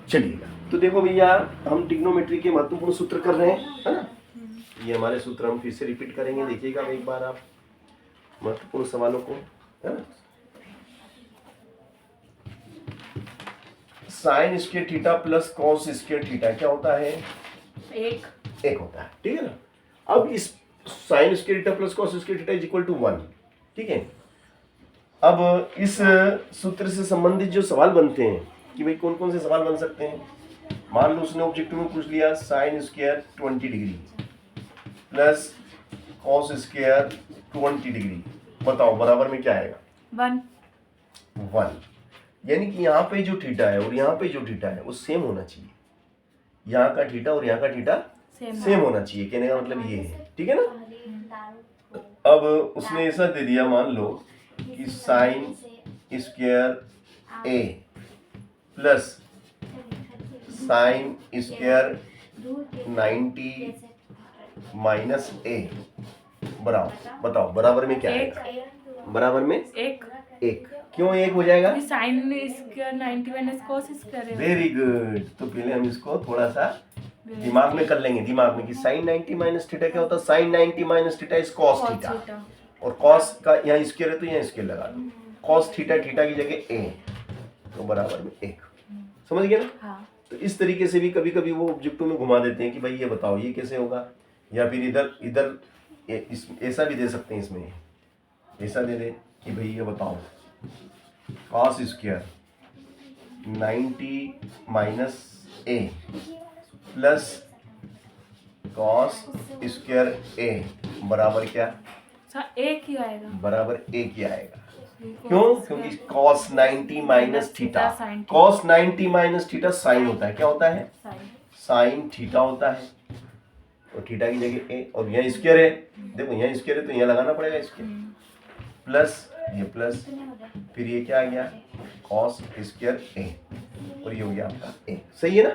चलिएगा, तो देखो भैया हम ट्रिग्नोमेट्री के महत्वपूर्ण सूत्र कर रहे हैं, है ना। ये हमारे सूत्र हम फिर से रिपीट करेंगे, देखिएगा एक बार आप महत्वपूर्ण सवालों को, है ना। Sign square theta plus cos square theta क्या होता है? एक होता है, ठीक है ना। अब इस sine square theta plus cos square theta is equal to 1, ठीक है। अब इस सूत्र से संबंधित जो सवाल बनते हैं कि भाई कौन कौन से सवाल बन सकते हैं। मान लो उसने ऑब्जेक्टिव में पूछ लिया sine square 20 degree plus cos square 20 degree, बताओ बराबर में क्या आएगा? 1। यानी कि यहाँ पे जो थीटा है और यहाँ पे जो थीटा है वो सेम होना चाहिए। यहाँ का थीटा और यहाँ का थीटा सेम होना चाहिए, कहने का मतलब ये है, ठीक है ना। अब उसने ऐसा दे दिया, मान लो कि साइन स्क्वायर ए प्लस साइन स्क्वायर 90 माइनस ए बराबर, बताओ बराबर में क्या आएगा? बराबर में एक। क्यों एक हो जाएगा? Sign square 90 minus cos square. Very good. तो पहले हम इसको थोड़ा सा दिमाग में कर लेंगे, दिमाग में कि साइन 90 माइनस थीटा क्या होता है? Sine 90 minus theta is cos theta, और कॉस का यहाँ स्क्वायर है तो यहाँ स्क्वायर लगा दो, कॉस थीटा थीटा की जगह ए, तो बराबर में 1। समझ गए ना? हाँ। तो इस तरीके से भी कभी कभी वो ऑब्जेक्टिव में घुमा देते हैं कि भाई ये बताओ ये कैसे होगा, या फिर इधर ऐसा भी दे सकते हैं, इसमें ऐसा दे दे कि भाई ये बताओ कॉस स्क्वायर 90 माइनस ए प्लस कॉस स्क्वायर ए बराबर क्या? एक ही आएगा। बराबर एक ही आएगा। क्यों? क्योंकि cos 90 minus theta, cos 90 minus theta sine होता है, क्या होता है? साइन थीटा होता है, और थीटा की जगह ए, और यहाँ स्क्वायर है, देखो यहाँ स्क्वायर है तो यहाँ लगाना पड़ेगा स्क्वायर, प्लस ये प्लस, फिर ये क्या आ गया? cos स्क्वायर ए, और ये हो गया आपका ए। सही है ना?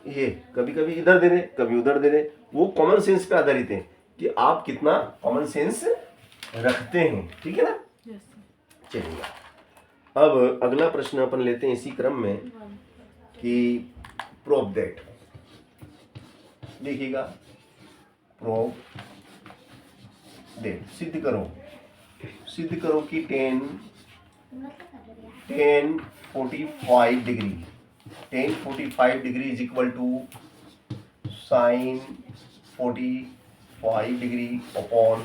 ये कभी कभी इधर दे दे कभी उधर दे दे, वो कॉमन सेंस पे आधारित है कि आप कितना कॉमन सेंस रखते हैं, ठीक है ना। चलिए अब अगला प्रश्न अपन लेते हैं इसी क्रम में कि प्रूव दैट, देखिएगा प्रूव दैट, सिद्ध करो कि 10 45 degree is equal to sine 45 degree upon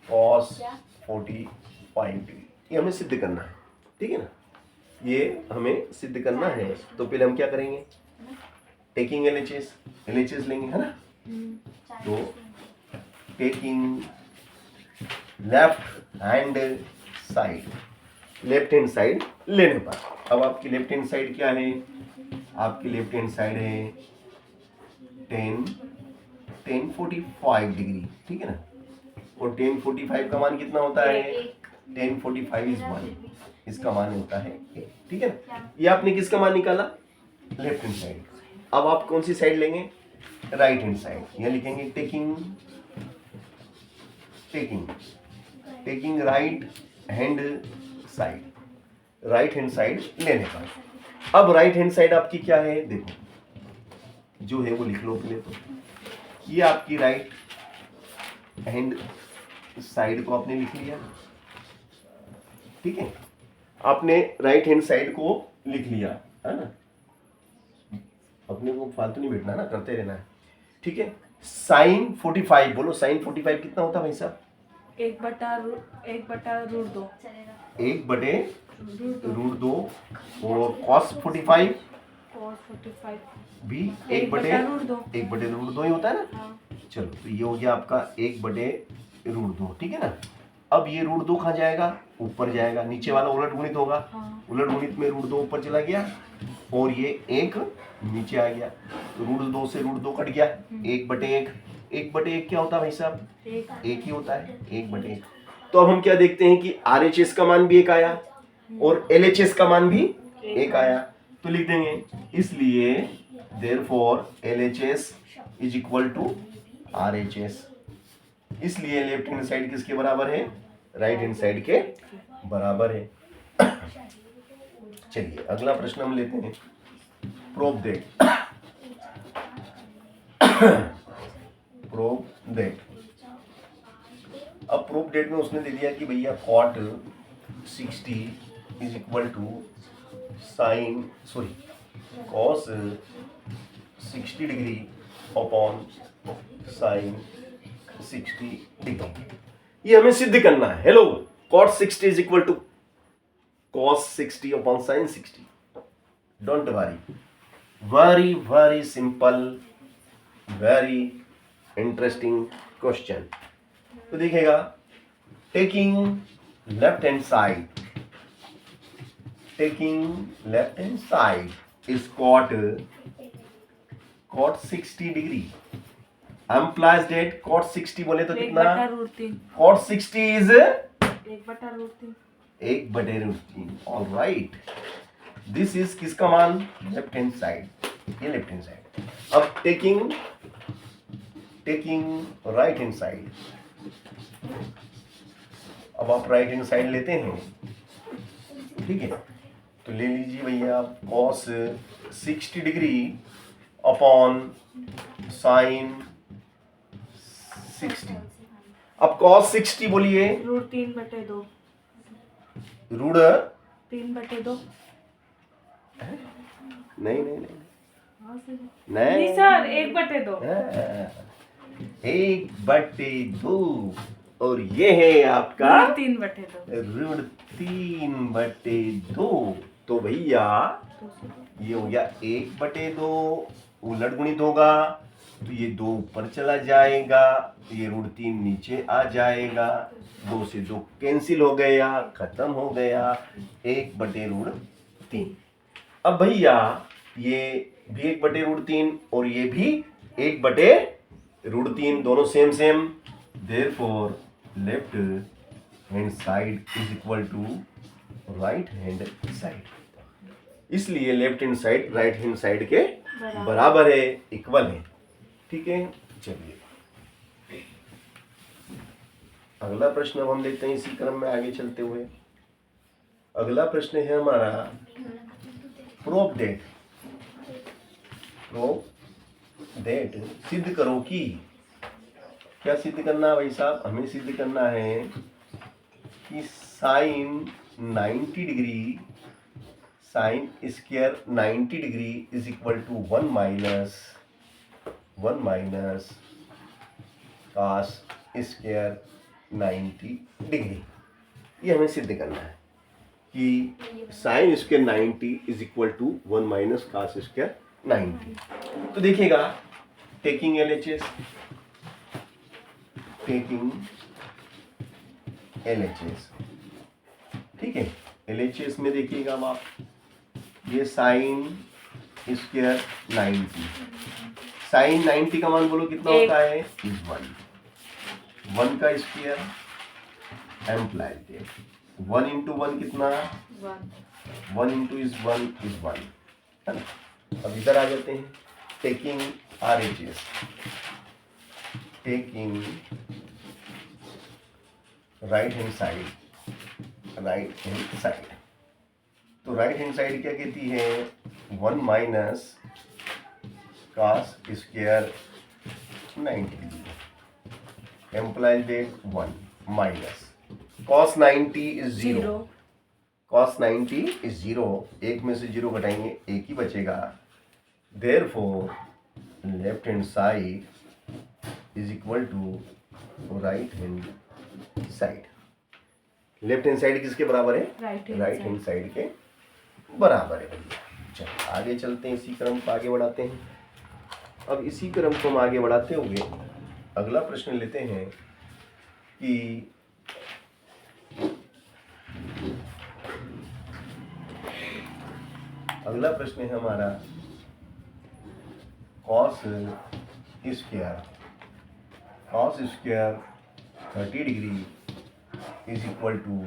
cos 45 degree. ये हमें सिद्ध करना है, ठीक है ना। ये हमें सिद्ध करना है, तो पहले हम क्या करेंगे? टेकिंग LHS लेंगे, है ना। तो टेकिंग लेफ्ट हैंड साइड लेने पर, अब आपकी लेफ्ट हैंड साइड क्या है? आपकी लेफ्ट हैंड साइड है 10 45 डिग्री, ठीक है ना। और 10 45 का मान कितना होता है? 10 45 इज 1, इसका मान होता है 8, ठीक है ना। ये आपने किसका मान निकाला? Left hand side. अब आप कौन सी साइड लेंगे? Right hand side. यहाँ लिखेंगे टेकिंग राइट हैंड साइड लेने पर। अब राइट हैंड साइड आपकी क्या है? देखो जो है वो लिख लो पहले। तो ये आपकी राइट हैंड साइड को आपने लिख लिया, ठीक है। आपने राइट हैंड साइड को लिख लिया, है ना। अपने को फालतू नहीं बैठना ना, करते रहना है, ठीक है। साइन 45 बोलो, साइन 45 कितना होता है भाई साहब? 1/√2 1/√2, और cos 45 भी 1/√2 ही होता है ना। हाँ। चलो तो ये हो गया आपका 1/√2, ठीक है ना। अब ये √2 कहाँ जाएगा? ऊपर जाएगा, नीचे वाला उलट गुणित होगा। हाँ। उलट गुणित में √2 ऊपर चला गया और ये 1 नीचे आ गया, तो √2 से √2 कट गया, 1/1 क्या होता है भाई साहब? एक ही होता है, 1/1। तो अब हम क्या देखते हैं कि RHS का मान भी 1 आया और LHS का मान भी 1 आया, तो लिख देंगे इसलिए therefore LHS is equal to RHS। इसलिए लेफ्ट हैंड साइड किसके बराबर है? राइट हैंड साइड के बराबर है। चलिए अगला प्रश्न हम लेते हैं। Prove that prove that. अब प्रूव दैट में उसने दे दिया कि भैया cot 60 is equal to sine cos 60 degree upon sine 60 degree. ये हमें सिद्ध करना है। Hello, cot 60 is equal to cos 60 upon sine 60। Don't worry, very very simple, very interesting question. तो देखिएगा, taking left hand side is cot 60 degree. Implies that cot 60 बोले तो कितना? 1/√3। cot 60 is 1/√3। 1/√3। All right, this is किसका मान? Left hand side, ये left hand side. अब taking right hand side, अब आप राइट हैंड साइड लेते हैं, ठीक है, तो ले लीजिए भैया cos 60 डिग्री अपॉन साइन 60। अब cos 60 बोलिए, √3/2। रूट 3/2। नहीं नहीं सर, 1/2। 1/2। और ये है आपका √3/2। √3/2। तो भैया ये हो गया 1/2, उलट गुणित होगा तो ये 2 ऊपर चला जाएगा, ये √3 नीचे आ जाएगा, 2 से 2 कैंसिल हो गया, खत्म हो गया, 1/√3। अब भैया ये भी 1/√3 और ये भी 1/√3, दोनों same. Therefore left hand side is equal to right hand side. इसलिए left hand side right hand side के बराबर है, इक्वल है। ठीक है, चलिए अगला प्रश्न अब हम देखते हैं इसी क्रम में आगे चलते हुए। अगला प्रश्न है हमारा प्रूव दैट सिद्ध करो कि। क्या सिद्ध करना है भाई साहब? हमें सिद्ध करना है कि sine 90 degree sine square 90 degree is equal to 1 minus cos square 90 degree. ये हमें सिद्ध करना है कि sine square 90 is equal to 1 minus cos square 90। तो देखिएगा, टेकिंग LHS, ठीक है, LHS में देखिएगा अब आप, ये साइन स्क्वायर 90, साइन 90 का मान बोलो कितना होता है? इज 1 का स्क्वायर एम्प्लाइड 1 इंटू 1 कितना? 1 इंटू इज 1 इज 1, है ना। अब इधर आ जाते हैं, taking RHS, taking right hand side, तो राइट हैंड साइड क्या कहती है? 1 minus cos square 90 implies that 1 minus cos 90 is 0, cos 90 is 0, एक में से 0 घटाएंगे, एक ही बचेगा। Therefore left hand side is equal to right hand side. Left hand side किसके बराबर है? राइट हैंड साइड के बराबर है भैया। चलो आगे चलते हैं, इसी क्रम को आगे बढ़ाते हैं। अब इसी क्रम को हम आगे बढ़ाते हुए अगला प्रश्न लेते हैं कि अगला प्रश्न है हमारा cos square 30 degree is equal to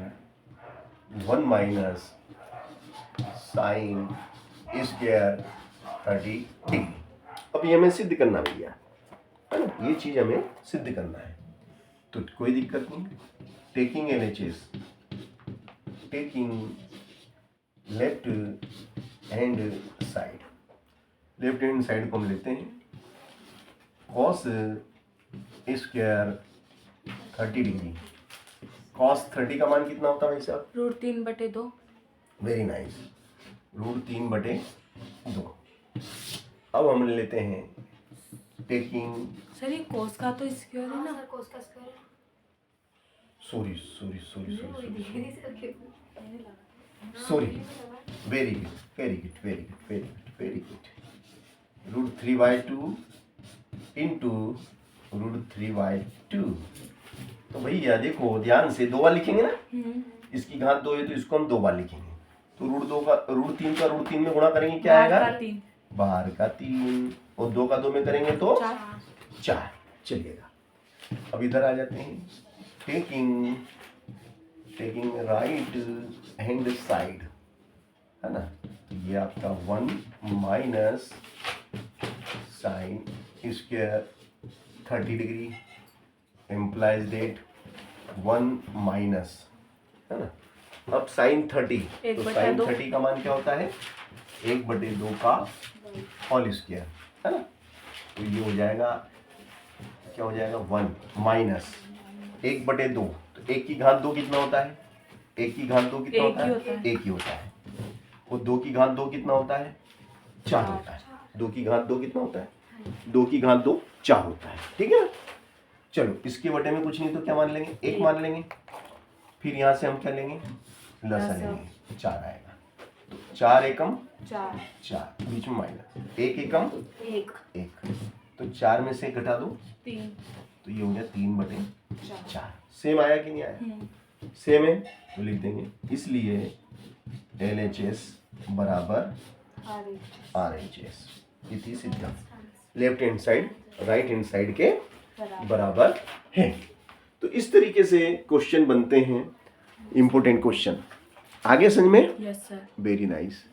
1 minus sine square 30 degree. अब ये हमें सिद्ध करना भैया, है ना, ये चीज हमें सिद्ध करना है, तो कोई दिक्कत नहीं। Taking LHS, taking left hand side, left hand side को हम लेते हैं कॉस स्क्वायर 30 डिग्री। कॉस 30 का मान कितना होता है भाई साहब? √3/2। Very nice, √3/2। अब हम लेते हैं टेकिंग, सर ये कोस का तो स्क्वायर है ना। कोस का स्क्वायर है। Sorry, very good. √3/2 इंटू √3/2। तो भैया देखो ध्यान से, 2 बार लिखेंगे ना, इसकी घात 2 है तो इसको हम 2 बार लिखेंगे। तो √3 का √3 में गुणा करेंगे, क्या आएगा? बाहर का 3, और 2 का 2 में करेंगे तो 4 चलिएगा। अब इधर आ जाते हैं, टेकिंग राइट हैंड साइड, है ना, ये आपका 1 minus sine square 30 degree implies that 1 minus, है ना। अब साइन 30, तो साइन 30 का मान क्या होता है? 1/2 का होल स्क्वायर, है ना। तो ये हो जाएगा, क्या हो जाएगा? 1 माइनस 1/2। तो 1 की घात 2 कितना होता है? 1 की घात 2 कितना होता है? 1 ही होता है। और 2 की घात 2 कितना होता है? 4 होता है। 2 की घात 2 कितना होता है? 2 की घात 2 4 होता है, ठीक है ना। चलो इसके बटे में कुछ नहीं तो क्या मान लेंगे? 1 मान लेंगे। फिर यहाँ से हम क्या लेंगे? लसा लेंगे, 4 आएगा। तो 4 एकम 4, बीच में माइनस, 1 एकम 1। तो 4 में से घटा दो 3, तो ये हो गया 3/4। सेम आया कि नहीं आया? सेम है तो लिख देंगे, इसलिए LHS बराबर RHS। इति सिद्धम, left hand side right hand side के बराबर है। तो इस तरीके से क्वेश्चन बनते हैं, इंपॉर्टेंट क्वेश्चन। आगे समझ में? Yes sir. Very nice.